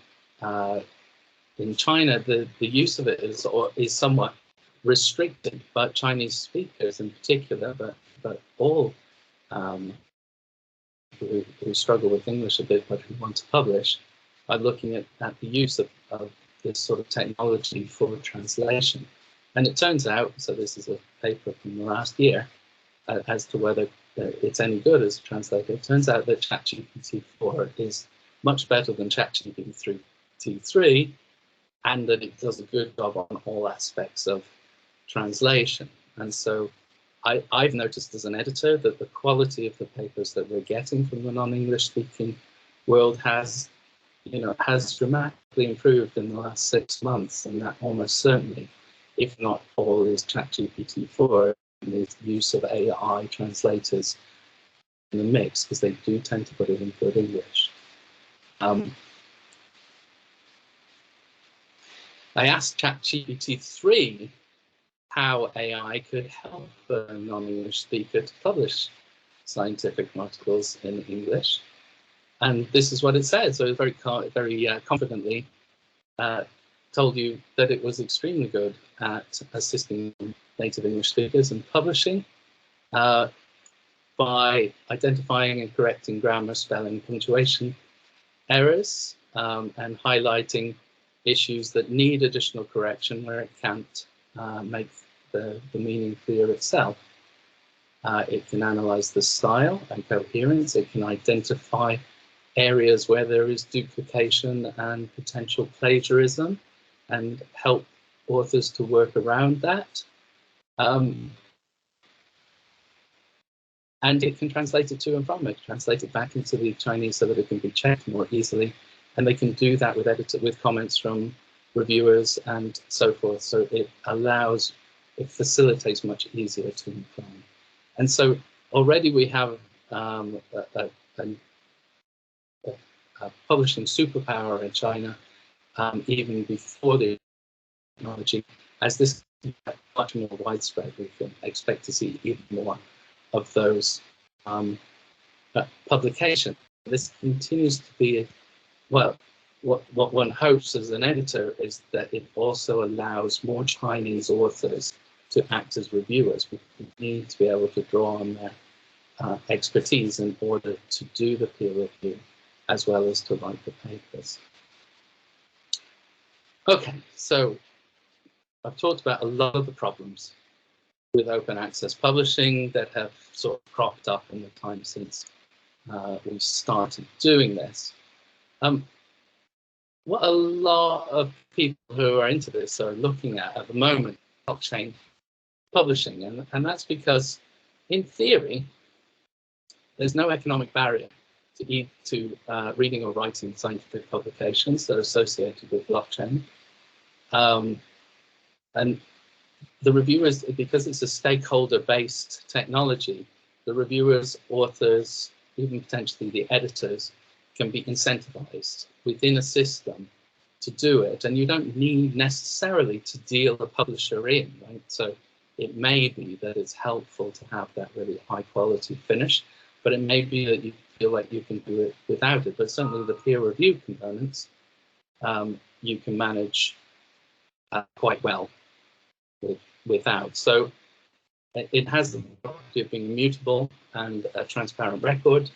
Speaker 2: in China, the use of it is somewhat restricted, but Chinese speakers in particular, but all who struggle with English a bit but who want to publish are looking at the use of this sort of technology for translation. And it turns out, so this is a paper from the last year, as to whether it's any good as a translator. It turns out that ChatGPT-4 is much better than ChatGPT-3, and that it does a good job on all aspects of translation. And so I've noticed as an editor that the quality of the papers that we're getting from the non-English speaking world has dramatically improved in the last 6 months, and that almost certainly, if not all, is ChatGPT-4 and the use of AI translators in the mix, because they do tend to put it in good English. I asked ChatGPT-3 how AI could help a non-English speaker to publish scientific articles in English. And this is what it said. So it very confidently told you that it was extremely good at assisting native English speakers in publishing by identifying and correcting grammar, spelling, punctuation errors, and highlighting issues that need additional correction where it can't make the meaning clear itself. It can analyze the style and coherence. It can identify areas where there is duplication and potential plagiarism and help authors to work around that. And it can translate it to and from. It can translate it back into the Chinese so that it can be checked more easily. And they can do that with comments from reviewers and so forth. So it facilitates much easier to apply. And so already we have a publishing superpower in China, even before the technology. As this becomes much more widespread, we can expect to see even more of those publications. This continues to be, well, what one hopes as an editor is that it also allows more Chinese authors to act as reviewers. We need to be able to draw on their expertise in order to do the peer review as well as to write the papers. Okay, so I've talked about a lot of the problems with open access publishing that have sort of cropped up in the time since we started doing this. What a lot of people who are into this are looking at the moment, blockchain publishing, and that's because, in theory, there's no economic barrier to reading or writing scientific publications that are associated with blockchain. And the reviewers, because it's a stakeholder-based technology, the reviewers, authors, even potentially the editors, can be incentivized within a system to do it. And you don't need necessarily to deal a publisher in, right? So it may be that it's helpful to have that really high quality finish, but it may be that you feel like you can do it without it. But certainly the peer review components, you can manage quite well without. So it has the property of being immutable and a transparent record.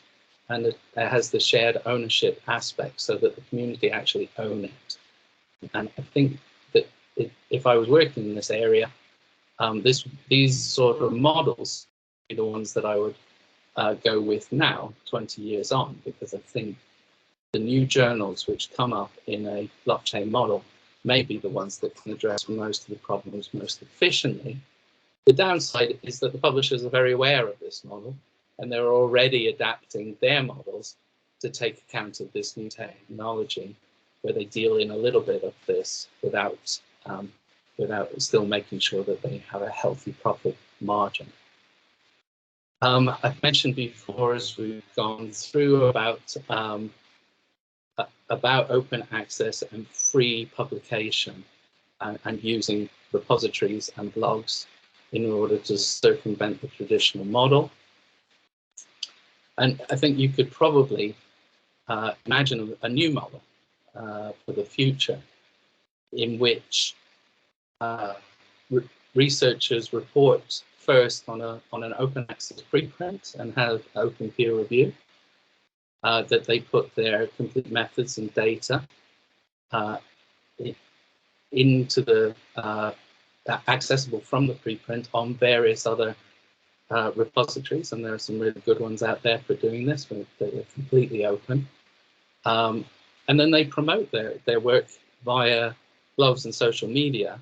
Speaker 2: and it has the shared ownership aspect, so that the community actually own it. And I think that if I was working in this area, these sort of models are the ones that I would go with now, 20 years on, because I think the new journals which come up in a blockchain model may be the ones that can address most of the problems most efficiently. The downside is that the publishers are very aware of this model, and they're already adapting their models to take account of this new technology, where they deal in a little bit of this without still making sure that they have a healthy profit margin. I've mentioned before, as we've gone through, about open access and free publication, and using repositories and blogs in order to circumvent the traditional model. And I think you could probably imagine a new model for the future, in which researchers report first on an open access preprint and have open peer review, that they put their complete methods and data into the accessible from the preprint on various other repositories, and there are some really good ones out there for doing this, but they're completely open. And then they promote their work via blogs and social media.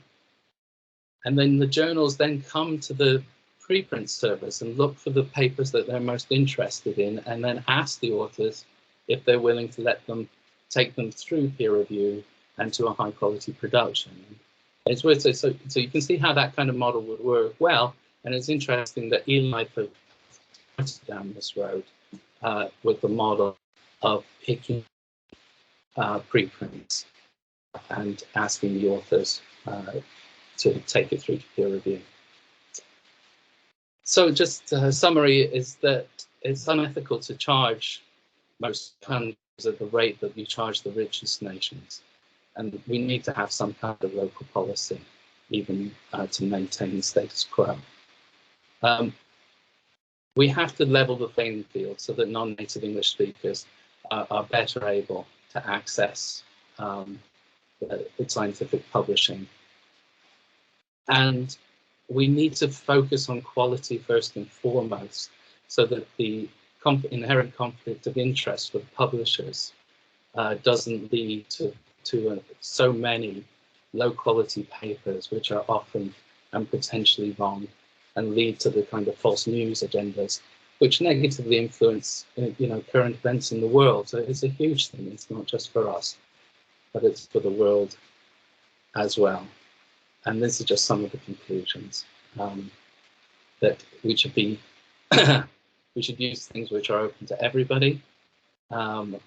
Speaker 2: And then the journals then come to the preprint service and look for the papers that they're most interested in, and then ask the authors if they're willing to let them take them through peer review and to a high quality production. It's worth it. So you can see how that kind of model would work well. And it's interesting that Eli put down this road with the model of picking preprints and asking the authors to take it through to peer review. So just a summary is that it's unethical to charge most countries at the rate that we charge the richest nations. And we need to have some kind of local policy, even to maintain the status quo. We have to level the playing field so that non-native English speakers are better able to access the scientific publishing. And we need to focus on quality first and foremost, so that the inherent conflict of interest for the publishers doesn't lead to so many low-quality papers, which are often and potentially wrong, and lead to the kind of false news agendas, which negatively influence, current events in the world. So it's a huge thing. It's not just for us, but it's for the world as well. And this is just some of the conclusions, that we should be, we should use things which are open to everybody, and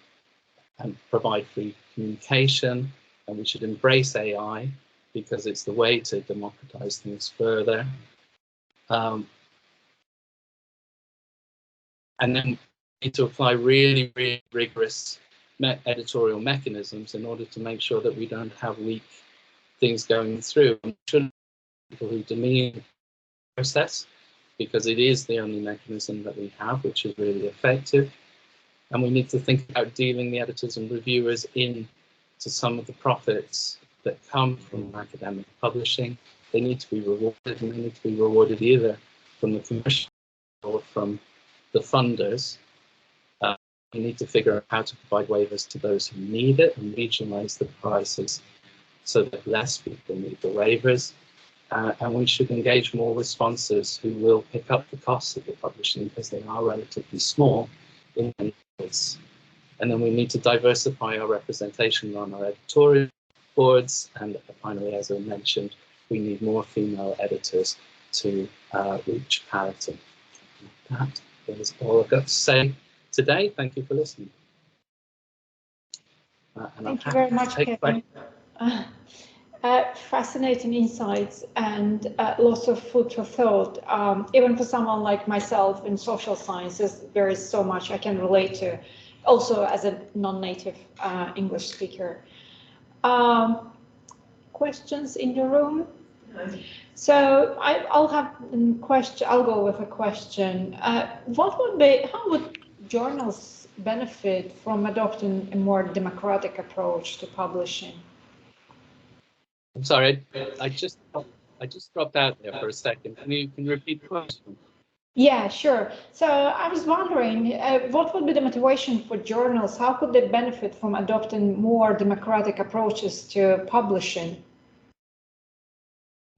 Speaker 2: provide free communication, and we should embrace AI because it's the way to democratize things further. And then we need to apply really, really rigorous editorial mechanisms in order to make sure that we don't have weak things going through. And shouldn't people who demean the process, because it is the only mechanism that we have which is really effective. And we need to think about dealing the editors and reviewers into some of the profits that come from academic publishing. They need to be rewarded, and they need to be rewarded either from the commission or from the funders. We need to figure out how to provide waivers to those who need it and regionalize the prices so that less people need the waivers. And we should engage more with sponsors who will pick up the costs of the publishing, because they are relatively small in many ways. And then we need to diversify our representation on our editorial boards. And finally, as I mentioned, we need more female editors to reach parity. That is all I've got to say today. Thank you for listening.
Speaker 1: Thank you very much, Kevin. Fascinating insights and lots of food for thought. Even for someone like myself in social sciences, there is so much I can relate to, also as a non-native English speaker. Questions in the room? So I'll have a question. I'll go with a question. How would journals benefit from adopting a more democratic approach to publishing?
Speaker 2: I'm sorry, I just dropped out there for a second. Can you repeat the question?
Speaker 1: Yeah, sure. So I was wondering, what would be the motivation for journals? How could they benefit from adopting more democratic approaches to publishing?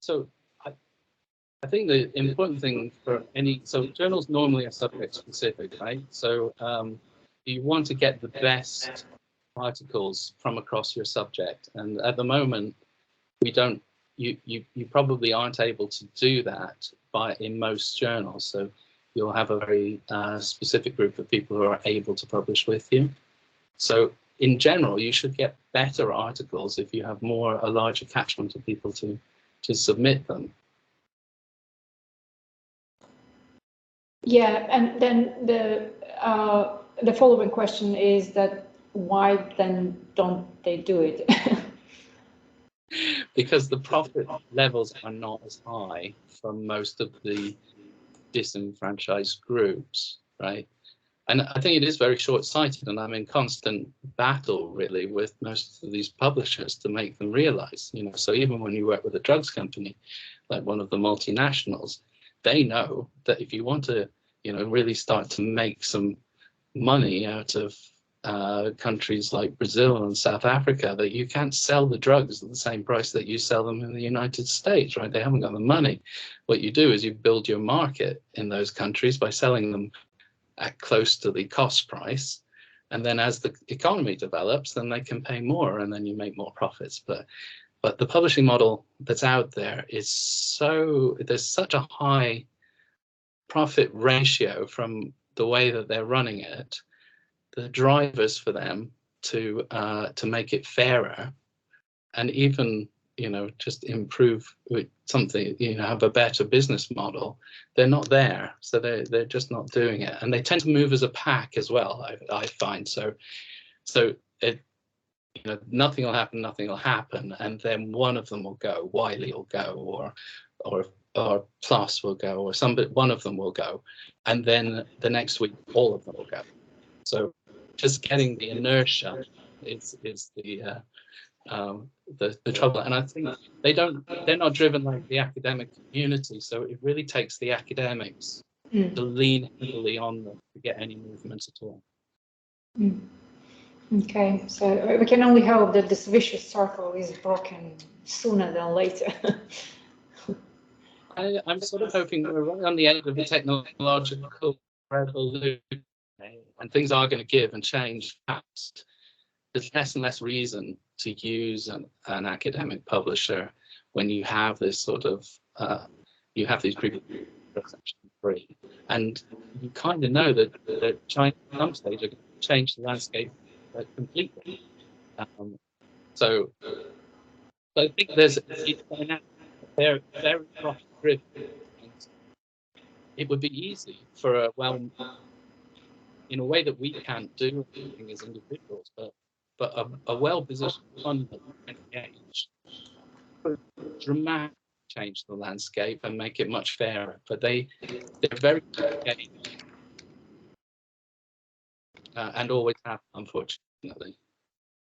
Speaker 2: So I think the important thing for so journals normally are subject specific, right? So you want to get the best articles from across your subject, and at the moment we don't. You probably aren't able to do that in most journals. So you'll have a very specific group of people who are able to publish with you. So in general, you should get better articles if you have a larger catchment of people to submit them.
Speaker 1: Yeah, and then the following question is that why then don't they do it?
Speaker 2: Because the profit levels are not as high for most of the disenfranchised groups, right? And I think it is very short-sighted, and I'm in constant battle really with most of these publishers to make them realize, so even when you work with a drugs company, like one of the multinationals, they know that if you want to, really start to make some money out of countries like Brazil and South Africa, that you can't sell the drugs at the same price that you sell them in the United States, right? They haven't got the money. What you do is you build your market in those countries by selling them at close to the cost price, and then as the economy develops, then they can pay more, and then you make more profits. But the publishing model that's out there is there's such a high profit ratio from the way that they're running it. The drivers for them to make it fairer, and even just improve something, have a better business model, they're not there. So they're just not doing it, and they tend to move as a pack as well. I find so it nothing will happen, and then one of them will go, Wiley will go, or Plus will go, or one of them will go, and then the next week all of them will go. So just getting the inertia is the trouble, and I think they're not driven like the academic community. So it really takes the academics to lean heavily on them to get any movement at all.
Speaker 1: Okay, so we can only hope that this vicious circle is broken sooner than later.
Speaker 2: I'm sort of hoping we're right on the edge of a technological revolution, and things are going to give and change fast. There's less and less reason to use an academic publisher when you have this sort of you have these people free, and you kind of know that China at some stage are going to change the landscape completely. So I think they're very profit driven. It would be easy for in a way that we can't do anything as individuals, but a well-positioned fund that can engage could dramatically change the landscape and make it much fairer. But they're very engaged and always have, unfortunately.